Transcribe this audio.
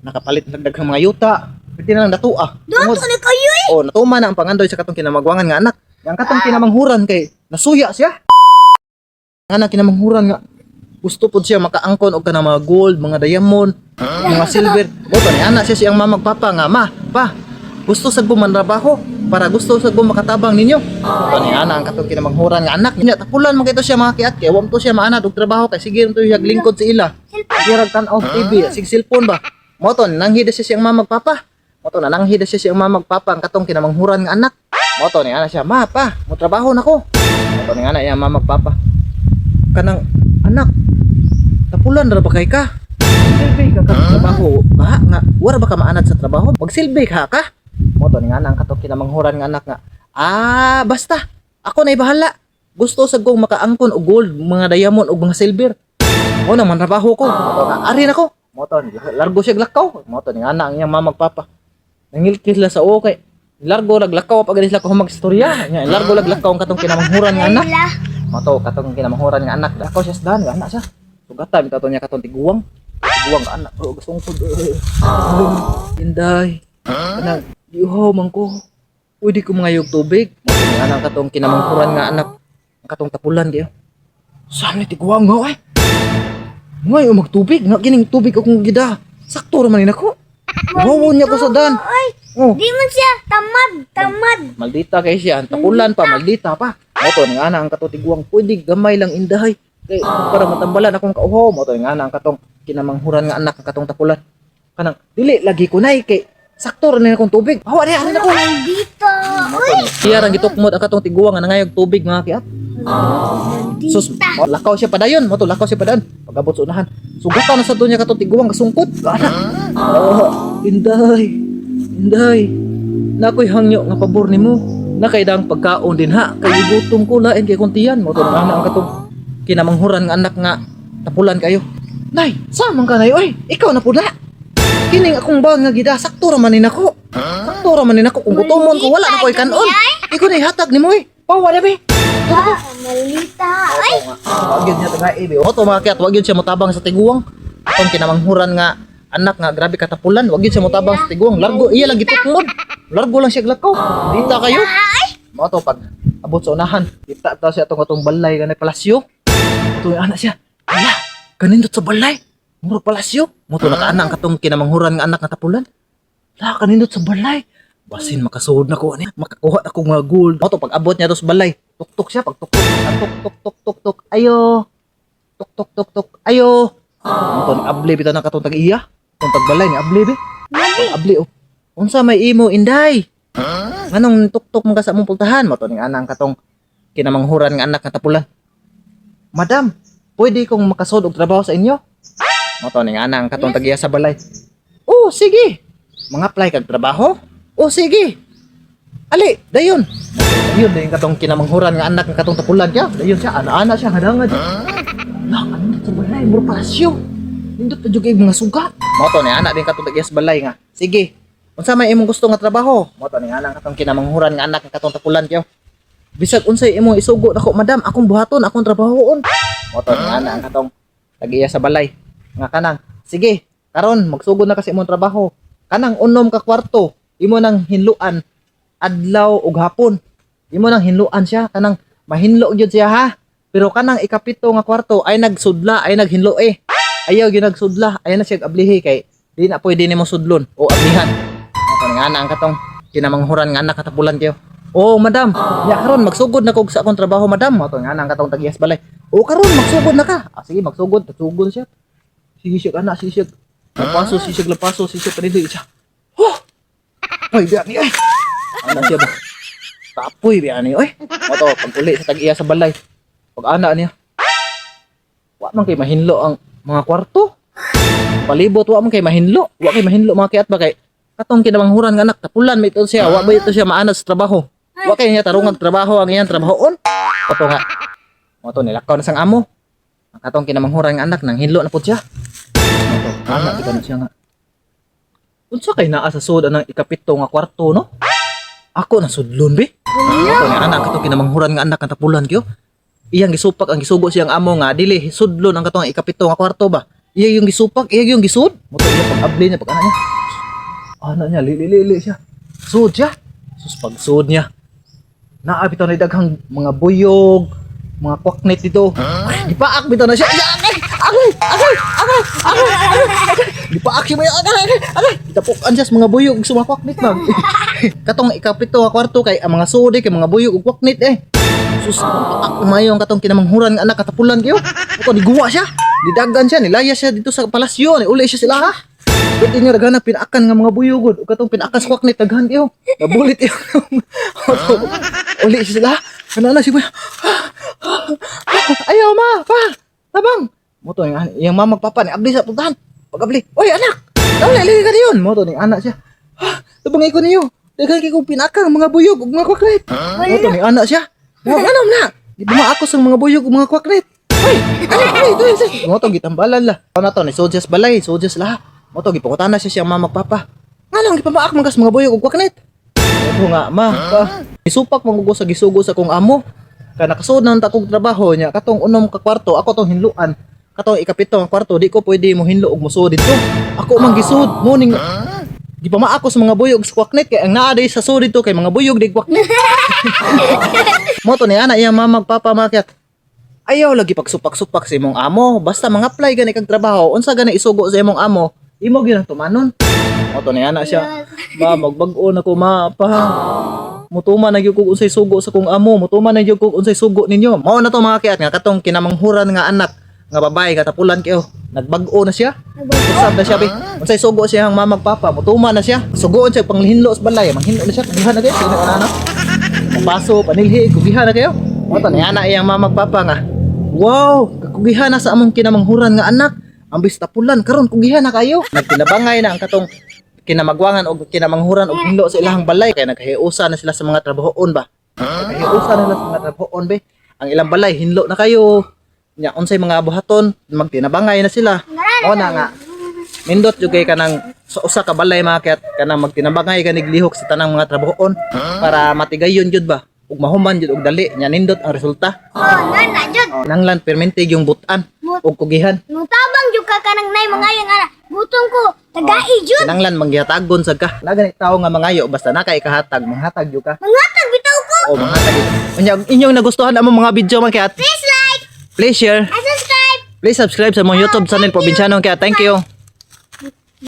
nakapalit ng daghang mga yuta. Pwede na lang datua. Doon to ni kayo eh. Oh, natuma na ang pangandoy sa katong kinamagwangan nga anak. Yang katong kinamanghuran kay nasuya siya. Anak kinamanghuran nga gusto pod siya makaangkon og kanang mga gold, mga diamond, mga silver. Moto ni anak siya siyang mamagpapa nga ma, pa. Gusto sa gumanrabaho para gusto sa makatabang ninyo. Moto ni anak ang katong kinamanghuran nga anak. Nya tapulan man kay to siya mga kiat kay wa mo to siya maanad og trabaho kay sige to siya lingkod sa ila. Dirag tan-aw TV, sig cellphone ba. Moto nanghida siya siyang mamagpapa. Moto na nanghida siya siyang mamagpapa ang katong kinamanghuran nga anak. Moto ni anak siya, ma pa, mo trabaho nako. Moto ni anak iya mamagpapa. Kanang anak, tapulan ra ba kay ka? Silbi ka trabaho ba nga wala ba ka maanad sa trabaho? Magsilbi ka ka? Moto ni anak ang katong kinamanghuran nga anak nga. Basta ako na bahala. Gusto sa kong makaangkon og gold, mga diamond ug mga silver. Mo na man trabaho ko. Moto na ari nako. Moto largo siya glakaw. Moto ni anak ang iyang mamagpapa. Nangilkis la sa okay. Largo laglakaw pag ganit la ko magstorya. Nya largo laglakaw ang katong kinamanghuran nga anak. Moto katong kinamanghuran nga anak. Ako siya sa nga anak siya. Sugatan bitaw niya katong tiguwang. Tiguwang nga anak. Oh, gusungkod. Inday. Kanang yuho man ko. Pwede ko mangayog tubig. Moto nga anak katong kinamanghuran nga anak. Ang katong tapulan diyo. Saan ni tiguwang nga eh? Ngayon magtubig. Nga kining tubig akong gida. Sakto raman ni nako. Wawo niya ko sa dan. Oh. Di man siya tamad. Maldita kay siya, ang tapulan pa, maldita pa. Moto nga na ang katong tiguang pwede gamay lang indahay. Kay para matambalan akong kauhaw, moto nga na ang katong kinamanghuran nga anak ang katong tapulan. Kanang dili lagi ko nay kay sakto ra ni akong tubig. Hawa di ari nako. Maldita. Siya rang gitukmod ang katong tiguang nga nangayog tubig mga kiat. Sus, lakaw siya padayon, moto lakaw siya padayon. Pagabot sa unahan. Sugatan na sa dunya katong tiguang kasungkot. Ana. Inday, nakoy hangyo nga pabor nimo. Nakaidang pagkaon din ha. Kay gutom ko lain kay kuntiyan. Mo to na ang katong kinamanghuran nga anak nga tapulan kayo. Nay, samang ka nay oy. Ikaw na pud na. Kining akong bag nga gida sakto ra man ni nako. Sakto ra man ni nako kung gutomon ko wala na koy kanon. Ikaw na hatag nimo eh. Pawa na be. Maldita. Ay. Wag yun niya taga ibe. O to mga kiat, wag yun siya motabang sa tiguang. Atong kinamanghuran nga anak nga grabe katapulan, wag yun siya motabang sa tiguang. Largo iya lang gitukmod. Largo lang siya glakaw. Dita kayo. Mo to pag abot sa unahan, kita ta siya atong balay nga palasyo. Ito yung anak siya. Ala, kanindot sa balay. Murag palasyo. Mo to nakaanang katong kinamanghuran nga anak nga tapulan. La, kanindot sa balay. Basin makasuhod na ko ani. Makakuha ako nga gold. Mo to pag abot niya sa balay. Tuk-tuk siya pag tuk-tuk. Tuk-tuk. Ayo. Tuk-tuk. Ayo. Mo to abli bitaw nang katong tag-iya. Kung tagbalay ni abli be. Abli oh. Unsa may imo inday? Nganong tuk-tuk man ka sa among pultahan? Mo to ning anang katong kinamanghuran nga anak nga tapulan. Madam, pwede kong makasud og trabaho sa inyo? Mo to ning anang katong tag-iya sa balay. Oh, sige. Mga-apply kag trabaho? Oh, sige. Ali, dayon. Dayon din katong kinamanghuran nga anak nga katong tapulan kya. Dayon siya, ana-ana siya hadangad. Lah, kanindot sa balay, mura palasyo. Nindot pa jugay mga suga. Moto ni anak din katong tagyas balay nga. Sige. Unsa may imong gusto nga trabaho? Moto ni anak katong kinamanghuran nga anak nga katong tapulan kyo. Bisag unsay imong isugo nako, madam, akong buhaton, akong trabahoon. Moto ni anak ang katong tagyas sa balay nga kanang. Sige, karon magsugod na kasi imong trabaho. Kanang unom ka kwarto, imo nang hinluan adlaw ug hapon. Imo nang hinluan siya kanang mahinlo gyud siya ha. Pero kanang ikapito nga kwarto ay nagsudla, ay naghinlo eh. Ayaw gyud nagsudla, ay na siya ablihi kay di na pwede nimo sudlon o ablihan. Ako nga na ang katong kinamanghuran nga anak katapulan kayo. Oh, madam, ya karon magsugod na kog sa akong trabaho, madam. Ako nga na ang katong tagyas balay. Oh, karon magsugod na ka. Sige, magsugod, tagsugod siya. Sige siya anak, sige siya. Lapaso, sige panidoy siya. Oh! Ay, biani ay. Ano siya ba? Tapoy biani oy. Moto paguli sa tag-iya sa balay. Pag ana niya. Wa man kay mahinlo ang mga kwarto. Palibot wa man kay mahinlo. Wa kay mahinlo mga kiat ba kay katong kinamanghuran nga anak tapulan may ito siya. Wa ba ito siya maanad sa trabaho. Wa kay niya tarungan trabaho ang iyang trabahoon. Moto nga. Moto nilakaw na sang amo. Ang katong kinamanghuran nga anak nang hinlo na pud siya. Moto ana kita na siya nga. Unsa kay naa sa sud ang ikapito nga kwarto no? Ako na sudlon be. Ako ni anak katong kinamanghuran nga anak nga tapulan kyo. Iyang gisupak ang gisugo siyang amo nga dili sudlon ang katong ikapito nga kwarto ba. Iya yung gisupak, iya yung gisud. Mo to iya pag-abli niya pag ana niya. Ana niya lili siya. Sud siya. Sus pag sud niya. Naa bitaw na daghang mga buyog, mga kwaknet dito. Gipaak bitaw na siya. Agay. Gipaak siya ba? Agay. Itapukan siya sa mga buyog sa mga kwaknet mag. Katong ikapito ka kwarto kay ang mga sudi kay mga buyog ug kwaknet eh. Sus, paak umayo ang katong kinamanghuran nga anak katapulan kayo. Ito niguwa siya. Didagan siya, nilaya siya dito sa palasyo, uli siya sila ha. Pwede niya daghan pinaakan nga mga buyugod. O katong pinaakan sa kwaknet, daghan kayo. Nabulit yun. Uli siya sila. Kanana siya ba? Ayaw ma, pa, tabang. Moto yung mama papa ni abli sa puntahan. Pag abli, oy anak, dawla, lagi ka niyon. Moto ni anak siya. Tabang ko niyo. Daghan kayo kong pinaakan mga buyog ug mga kwaknet. Moto ni anak siya. Ano na? Ibuma ako sa mga buyog ug mga kwaknet. Ay, mo to gitambalan la. Ano to ni Sojas balay, Sojas la. Mo to gipangutan na siya mama papa. Nganong gipamaak man kas mga buyog ug kwaknet. Ito nga ma, pa. Isupak mo sa gisugo sa kong amo. Kaya nakasuod na ta kong trabaho niya katong unom ka kwarto, ako tong hinluan. Katong ikapito ang kwarto, di ko pwede mo hinlo og musuod dito. Ako man gisud mo ning gipamaak ko sa mga buyog sa kwaknet kay ang naa day sa sud dito kay mga buyog di kwaknet. Mo to ni ana iya mama papa makyat. Ayaw lagi pagsupak-supak sa imong amo. Basta mga-apply gani kag trabaho, unsa gani isugo sa imong amo, imo gyud ang tumanon. O to niya na siya. Ba magbag-o na ko ma pa. Mutuman na gyud kog unsay sugo sa kong amo, mutuman na gyud kog unsay sugo ninyo. Mao na to mga kiyat nga katong kinamanghuran nga anak nga babae katapulan kayo. Nagbag-o na siya. Usab na siya be. Unsay sugo siya ang mama papa, mutuman na siya. Sugoon siya panghinlo sa balay, manghinlo na siya. Kugihan na kayo, sino ka na? Paso, panilhi, kugihan na kayo. O to niya na iyang mama papa nga. Wow, kakugihan na sa among kinamanghuran nga anak. Ambis tapulan karon kugihan na kayo. Nagtinabangay na ang katong kinamagwangan o kinamanghuran o hinlo sa ilahang balay kaya naghiusa na sila sa mga trabahoon ba. Naghiusa na sila sa mga trabahoon be. Ang ilang balay hinlo na kayo. Nya unsay mga buhaton magtinabangay na sila. O na nga. Nindot jud kay kanang sa usa ka balay mga kayat kanang magtinabangay kanig lihok sa tanang mga trabahoon para matigayon jud ba. Ug mahuman jud og dali nya nindot ang resulta. Nana jud. Nanglan permintig yung butan ug kugihan. Mutabang jud ka kanang nay mangayo nga butong ko tagai jud. Nanglan manggihatagon sad ka. Nagani tawo nga mangayo basta na kay kahatag, manghatag jud ka. Mangatag bitaw ko. O manghatag. Unya inyong nagustuhan among mga video man kay Please like please share, and subscribe. please subscribe sa mong YouTube channel Probinsyano kay thank you.